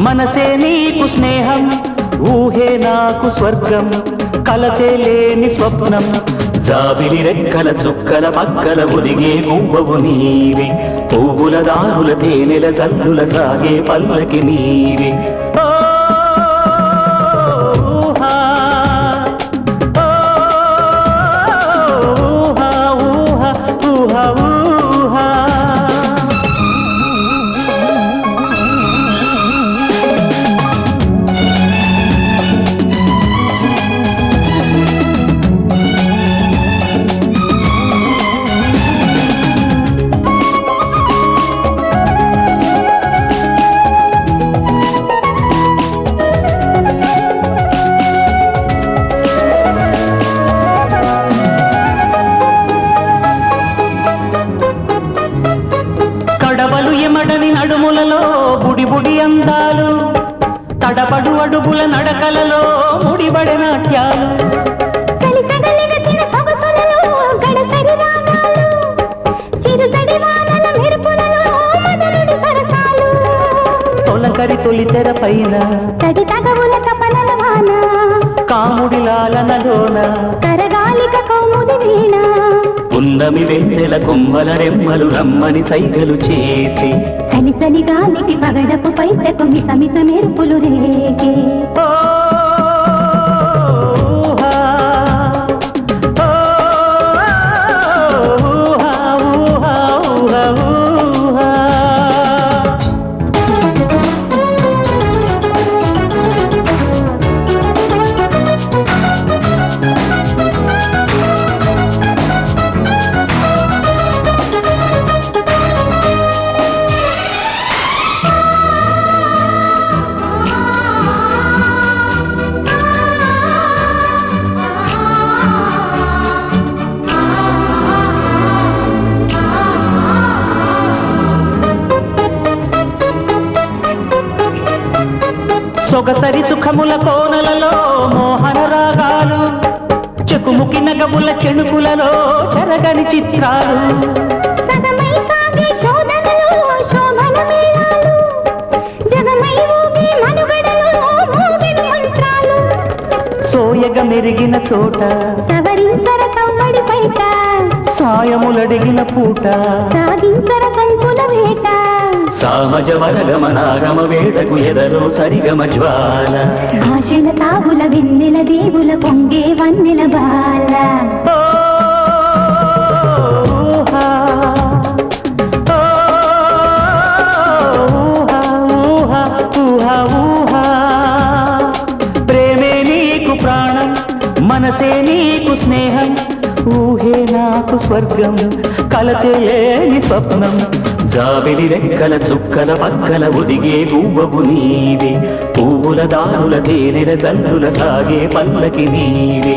మనసే నీకు స్నేహం, ఊహే నాకు స్వర్గం, కలతే లేని స్వప్నం. జాబిలి రెక్కల చుక్కల పక్కల ఒదిగే పువ్వవు నీవి, పువ్వుల దారుల తేనెల తల్లుల సాగే పల్లకి నీవి. ఎమడని నడుములలో బుడి బుడి అందాలు, తడబడు అడుగుల నడకలలో ముడిబడి నాట్యాలు. తొలకరి తొలితెర పైన కాముడి లాలనలోన ఉన్నమి వెన్నెల కొమ్మల రెమ్మలు రమ్మని సైగలు చేసి చలి గాలికి పగడపు పైటకు మిసమిస మెరుపులు రేగే. సొగసరి సుఖముల కోనలలో మోహన రాగాలు, చెకుముకి నగముల చెణుకులలో చెరగని చిత్రాలు. సోయగ మెరిగిన చోట సాయములడిగిన పూట సామజ వరగమనాగమ వేదకు ఎదరో సరిగమ జ్వాల. భాషల తావుల వెన్నెల దేవుల పొంగే వన్నెల బాల. ప్రేమే నీకు ప్రాణం, మనసే నీకు స్నేహం, ఊహే నాకు స్వర్గం, కలతే లేని స్వప్నం. జాబిలి రెక్కల చుక్కల పక్కల ఒదిగే పువ్వవు నీవి, పువ్వుల దారుల తేనెల తల్లుల సాగే పల్లకి నీవి.